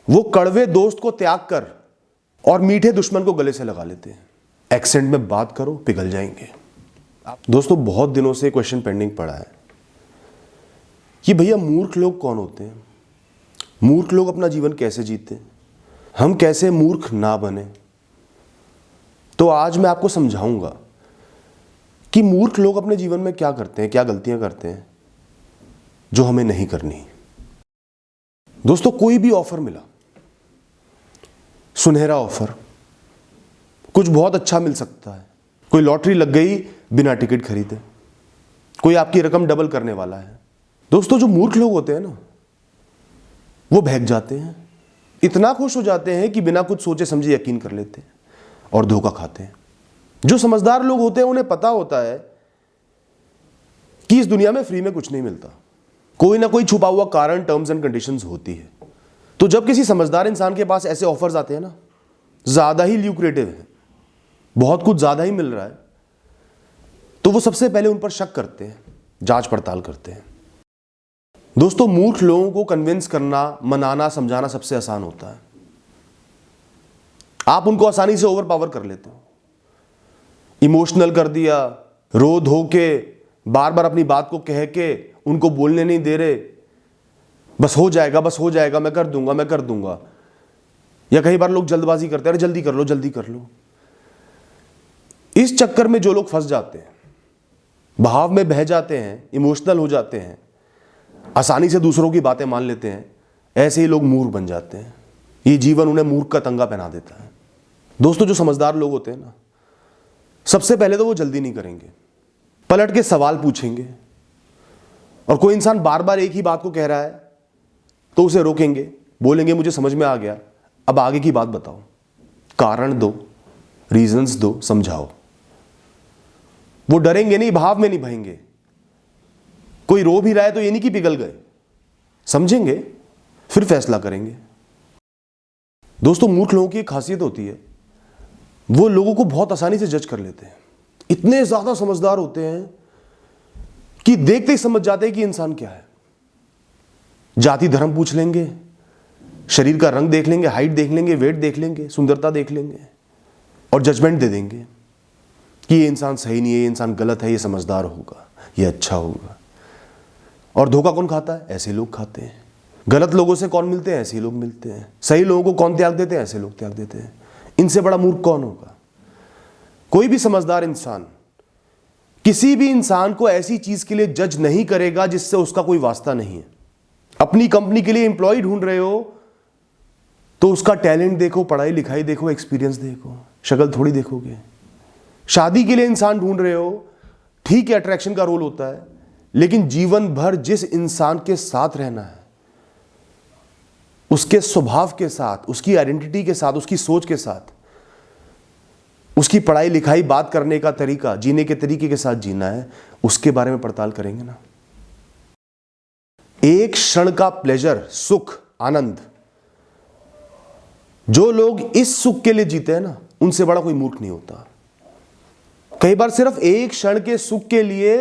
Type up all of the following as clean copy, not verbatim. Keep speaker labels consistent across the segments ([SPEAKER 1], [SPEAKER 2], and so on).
[SPEAKER 1] वो कड़वे दोस्त को त्याग कर और मीठे दुश्मन को गले से लगा लेते हैं। एक्सेंट में बात करो, पिघल जाएंगे। दोस्तों, बहुत दिनों से क्वेश्चन पेंडिंग पड़ा है कि भैया मूर्ख लोग कौन होते हैं, मूर्ख लोग अपना जीवन कैसे जीते हैं, हम कैसे मूर्ख ना बने। तो आज मैं आपको समझाऊंगा कि मूर्ख लोग अपने जीवन में क्या करते हैं, क्या गलतियां करते हैं जो हमें नहीं करनी। दोस्तों, कोई भी ऑफर मिला, सुनहरा ऑफर, कुछ बहुत अच्छा मिल सकता है, कोई लॉटरी लग गई बिना टिकट खरीदे, कोई आपकी रकम डबल करने वाला है। दोस्तों, जो मूर्ख लोग होते हैं ना, वो बहक जाते हैं, इतना खुश हो जाते हैं कि बिना कुछ सोचे समझे यकीन कर लेते हैं और धोखा खाते हैं। जो समझदार लोग होते हैं उन्हें पता होता है कि इस दुनिया में फ्री में कुछ नहीं मिलता, कोई ना कोई छुपा हुआ कारण, टर्म्स एंड कंडीशंस होती है। तो जब किसी समझदार इंसान के पास ऐसे ऑफर्स आते हैं ना, ज्यादा ही ल्यूक्रेटिव है, बहुत कुछ ज्यादा ही मिल रहा है, तो वो सबसे पहले उन पर शक करते हैं, जांच पड़ताल करते हैं। दोस्तों, मूर्ख लोगों को कन्विंस करना, मनाना, समझाना सबसे आसान होता है। आप उनको आसानी से ओवर पावर कर लेते हो, इमोशनल कर दिया, रो धो के, बार बार अपनी बात को कह के उनको बोलने नहीं दे रहे, बस हो जाएगा, बस हो जाएगा, मैं कर दूंगा, मैं कर दूंगा। या कई बार लोग जल्दबाजी करते हैं, अरे जल्दी कर लो, जल्दी कर लो। इस चक्कर में जो लोग फंस जाते हैं, भाव में बह जाते हैं, इमोशनल हो जाते हैं, आसानी से दूसरों की बातें मान लेते हैं, ऐसे ही लोग मूर्ख बन जाते हैं। ये जीवन उन्हें मूर्ख का तंगा पहना देता है। दोस्तों, जो समझदार लोग होते हैं ना, सबसे पहले तो वो जल्दी नहीं करेंगे, पलट के सवाल पूछेंगे। और कोई इंसान बार बार एक ही बात को कह रहा है तो उसे रोकेंगे, बोलेंगे मुझे समझ में आ गया, अब आगे की बात बताओ, कारण दो, रीजंस दो, समझाओ। वो डरेंगे नहीं, भाव में नहीं बहेंगे। कोई रो भी रहा है तो ये नहीं कि पिघल गए, समझेंगे, फिर फैसला करेंगे। दोस्तों, मूर्ख लोगों की एक खासियत होती है, वो लोगों को बहुत आसानी से जज कर लेते हैं। इतने ज्यादा समझदार होते हैं कि देखते ही समझ जाते हैं कि इंसान क्या है। जाति धर्म पूछ लेंगे, शरीर का रंग देख लेंगे, हाइट देख लेंगे, वेट देख लेंगे, सुंदरता देख लेंगे और जजमेंट दे देंगे कि ये इंसान सही नहीं है, ये इंसान गलत है, ये समझदार होगा, ये अच्छा होगा। और धोखा कौन खाता है? ऐसे लोग खाते हैं। गलत लोगों से कौन मिलते हैं? ऐसे लोग मिलते हैं। सही लोगों को कौन त्याग देते हैं? ऐसे लोग त्याग देते हैं। इनसे बड़ा मूर्ख कौन होगा? कोई भी समझदार इंसान किसी भी इंसान को ऐसी चीज के लिए जज नहीं करेगा जिससे उसका कोई वास्ता नहीं है। अपनी कंपनी के लिए एम्प्लॉय ढूंढ रहे हो तो उसका टैलेंट देखो, पढ़ाई लिखाई देखो, एक्सपीरियंस देखो, शक्ल थोड़ी देखोगे। शादी के लिए इंसान ढूंढ रहे हो, ठीक है, अट्रैक्शन का रोल होता है, लेकिन जीवन भर जिस इंसान के साथ रहना है, उसके स्वभाव के साथ, उसकी आइडेंटिटी के साथ, उसकी सोच के साथ, उसकी पढ़ाई लिखाई, बात करने का तरीका, जीने के तरीके के साथ जीना है, उसके बारे में पड़ताल करेंगे ना। एक क्षण का प्लेजर, सुख, आनंद, जो लोग इस सुख के लिए जीते हैं ना, उनसे बड़ा कोई मूर्ख नहीं होता। कई बार सिर्फ एक क्षण के सुख के लिए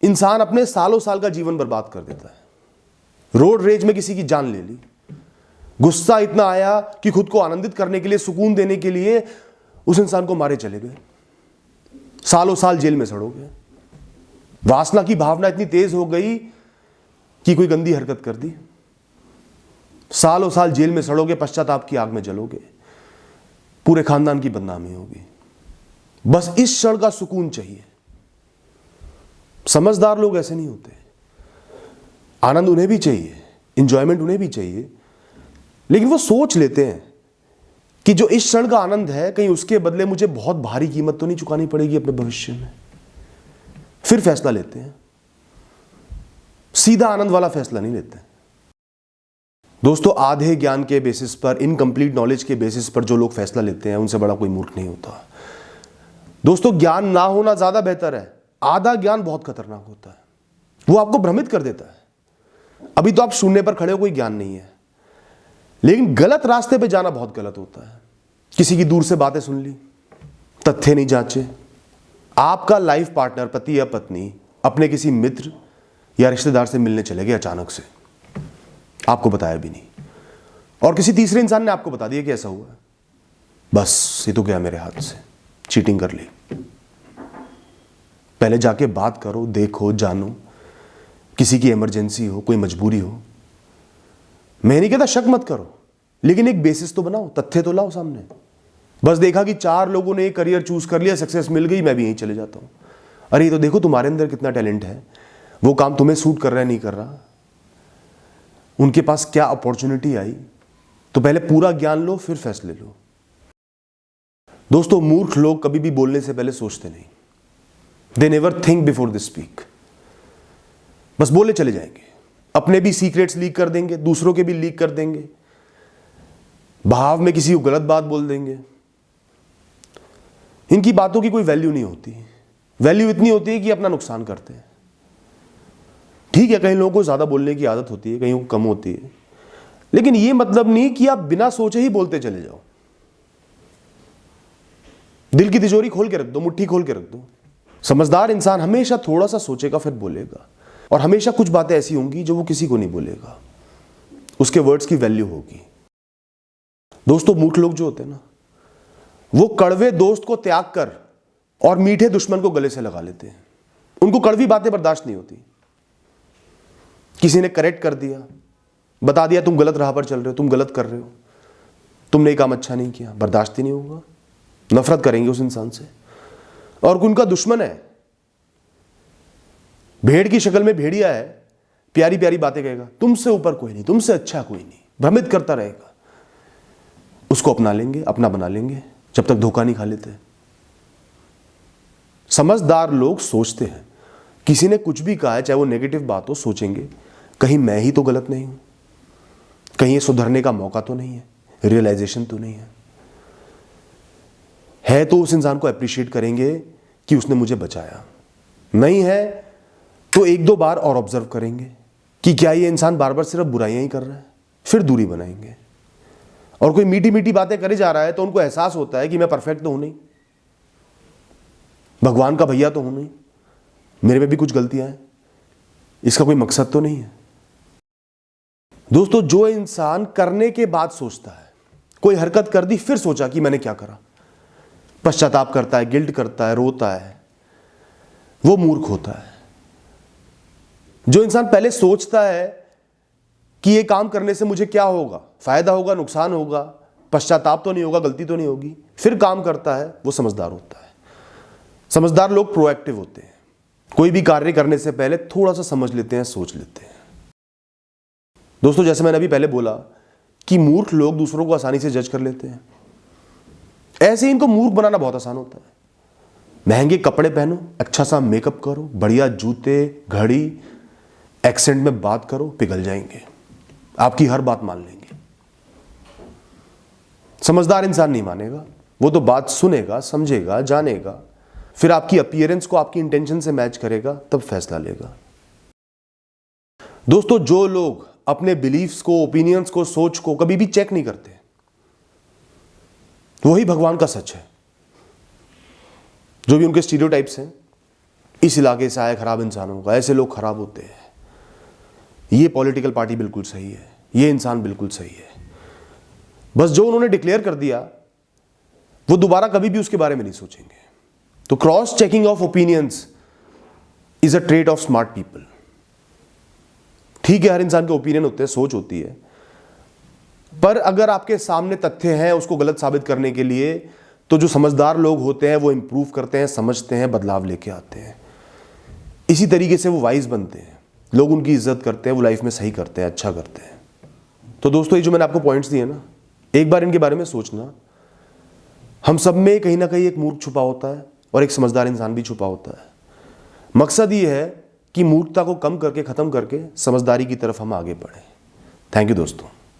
[SPEAKER 1] इंसान अपने सालों साल का जीवन बर्बाद कर देता है। रोड रेज में किसी की जान ले ली, गुस्सा इतना आया कि खुद को आनंदित करने के लिए, सुकून देने के लिए उस इंसान को मारे चले गए, सालों साल जेल में सड़ोगे। वासना की भावना इतनी तेज हो गई कि कोई गंदी हरकत कर दी, सालों साल जेल में सड़ोगे, पश्चाताप की आग में जलोगे, पूरे खानदान की बदनामी होगी। बस इस क्षण का सुकून चाहिए। समझदार लोग ऐसे नहीं होते। आनंद उन्हें भी चाहिए, इंजॉयमेंट उन्हें भी चाहिए, लेकिन वो सोच लेते हैं कि जो इस क्षण का आनंद है, कहीं उसके बदले मुझे बहुत भारी कीमत तो नहीं चुकानी पड़ेगी अपने भविष्य में। फिर फैसला लेते हैं, सीधा आनंद वाला फैसला नहीं लेते। दोस्तों, आधे ज्ञान के बेसिस पर, इनकम्प्लीट नॉलेज के बेसिस पर जो लोग फैसला लेते हैं, उनसे बड़ा कोई मूर्ख नहीं होता। दोस्तों, ज्ञान ना होना ज्यादा बेहतर है। आधा ज्ञान बहुत खतरनाक होता है, वो आपको भ्रमित कर देता है। अभी तो आप शून्य पर खड़े हो, कोई ज्ञान नहीं है, लेकिन गलत रास्ते पे जाना बहुत गलत होता है। किसी की दूर से बातें सुन ली, तथ्य नहीं जांचे। आपका लाइफ पार्टनर, पति या पत्नी, अपने किसी मित्र या रिश्तेदार से मिलने चले गए अचानक से, आपको बताया भी नहीं, और किसी तीसरे इंसान ने आपको बता दिया कि ऐसा हुआ है, बस ये तो गया मेरे हाथ से, चीटिंग कर ली। पहले जाके बात करो, देखो, जानो, किसी की इमरजेंसी हो, कोई मजबूरी हो। मैं नहीं कहता शक मत करो, लेकिन एक बेसिस तो बनाओ, तथ्य तो लाओ सामने। बस देखा कि 4 लोगों ने एक करियर चूज कर लिया, सक्सेस मिल गई, मैं भी यहीं चले जाता हूं। अरे ये तो देखो तुम्हारे अंदर कितना टैलेंट है, वो काम तुम्हें सूट कर रहा है नहीं कर रहा, उनके पास क्या अपॉर्चुनिटी आई, तो पहले पूरा ज्ञान लो फिर फैसले लो। दोस्तों, मूर्ख लोग कभी भी बोलने से पहले सोचते नहीं। They never think before they speak. बस बोले चले जाएंगे, अपने भी सीक्रेट्स लीक कर देंगे, दूसरों के भी लीक कर देंगे, भाव में किसी को गलत बात बोल देंगे। इनकी बातों की कोई वैल्यू नहीं होती। वैल्यू इतनी होती है कि अपना नुकसान करते हैं। ठीक है, कई लोगों को ज्यादा बोलने की आदत होती है, कहीं को कम होती है, लेकिन यह मतलब नहीं कि आप बिना सोचे ही बोलते चले जाओ। दिल की तिजोरी खोल के रख दो, मुट्ठी खोल के रख दो। समझदार इंसान हमेशा थोड़ा सा सोचेगा फिर बोलेगा, और हमेशा कुछ बातें ऐसी होंगी जो वो किसी को नहीं बोलेगा, उसके वर्ड्स की वैल्यू होगी। दोस्तों, मूर्ख लोग जो होते हैं ना, वो कड़वे दोस्त को त्याग कर और मीठे दुश्मन को गले से लगा लेते हैं। उनको कड़वी बातें बर्दाश्त नहीं होती। किसी ने करेक्ट कर दिया, बता दिया तुम गलत राह पर चल रहे हो, तुम गलत कर रहे हो, तुमने काम अच्छा नहीं किया, बर्दाश्त ही नहीं होगा, नफरत करेंगे उस इंसान से। और उनका दुश्मन है, भेड़ की शक्ल में भेड़िया है, प्यारी प्यारी बातें कहेगा, तुमसे ऊपर कोई नहीं, तुमसे अच्छा कोई नहीं, भ्रमित करता रहेगा। उसको अपना लेंगे, अपना बना लेंगे, जब तक धोखा नहीं खा लेते। समझदार लोग सोचते हैं, किसी ने कुछ भी कहा है, चाहे वो नेगेटिव बात हो, सोचेंगे कहीं मैं ही तो गलत नहीं हूं, कहीं ये सुधरने का मौका तो नहीं है, रियलाइजेशन तो नहीं है तो उस इंसान को अप्रिशिएट करेंगे कि उसने मुझे बचाया। नहीं है तो 1-2 बार और ऑब्जर्व करेंगे कि क्या ये इंसान बार बार सिर्फ बुराइयां ही कर रहा है, फिर दूरी बनाएंगे। और कोई मीठी मीठी बातें करे जा रहा है तो उनको एहसास होता है कि मैं परफेक्ट तो हूं नहीं, भगवान का भैया तो हूं नहीं, मेरे में भी कुछ गलतियां हैं, इसका कोई मकसद तो नहीं है। दोस्तों, जो इंसान करने के बाद सोचता है, कोई हरकत कर दी फिर सोचा कि मैंने क्या करा, पश्चाताप करता है, गिल्ट करता है, रोता है, वो मूर्ख होता है। जो इंसान पहले सोचता है कि ये काम करने से मुझे क्या होगा, फायदा होगा, नुकसान होगा, पश्चाताप तो नहीं होगा, गलती तो नहीं होगी, फिर काम करता है, वो समझदार होता है। समझदार लोग प्रोएक्टिव होते हैं, कोई भी कार्य करने से पहले थोड़ा सा समझ लेते हैं, सोच लेते हैं। दोस्तों, जैसे मैंने अभी पहले बोला कि मूर्ख लोग दूसरों को आसानी से जज कर लेते हैं, ऐसे ही इनको मूर्ख बनाना बहुत आसान होता है। महंगे कपड़े पहनो, अच्छा सा मेकअप करो, बढ़िया जूते, घड़ी, एक्सेंट में बात करो, पिघल जाएंगे, आपकी हर बात मान लेंगे। समझदार इंसान नहीं मानेगा, वो तो बात सुनेगा, समझेगा, जानेगा, फिर आपकी अपीयरेंस को आपकी इंटेंशन से मैच करेगा, तब फैसला लेगा। दोस्तों, जो लोग अपने बिलीफ्स को, ओपिनियंस को, सोच को कभी भी चेक नहीं करते, वही भगवान का सच है। जो भी उनके स्टीरियोटाइप्स हैं, इस इलाके से आए खराब इंसानों का, ऐसे लोग खराब होते हैं, ये पॉलिटिकल पार्टी बिल्कुल सही है, ये इंसान बिल्कुल सही है, बस जो उन्होंने डिक्लेयर कर दिया वो दोबारा कभी भी उसके बारे में नहीं सोचेंगे। तो cross checking of opinions is a trait of smart people. ठीक है, हर इंसान के ओपिनियन होते हैं, सोच होती है, पर अगर आपके सामने तथ्य हैं उसको गलत साबित करने के लिए, तो जो समझदार लोग होते हैं वो इंप्रूव करते हैं, समझते हैं, बदलाव लेके आते हैं। इसी तरीके से वो वाइज बनते हैं, लोग उनकी इज्जत करते हैं, वो लाइफ में सही करते हैं, अच्छा करते हैं। तो दोस्तों, ये जो मैंने आपको पॉइंट्स दिए ना, एक बार इनके बारे में सोचना। हम सब में कहीं ना कहीं एक मूर्ख छुपा होता है और एक समझदार इंसान भी छुपा होता है। मकसद ये है कि मूर्खता को कम करके, खत्म करके समझदारी की तरफ हम आगे बढ़ें। थैंक यू दोस्तों।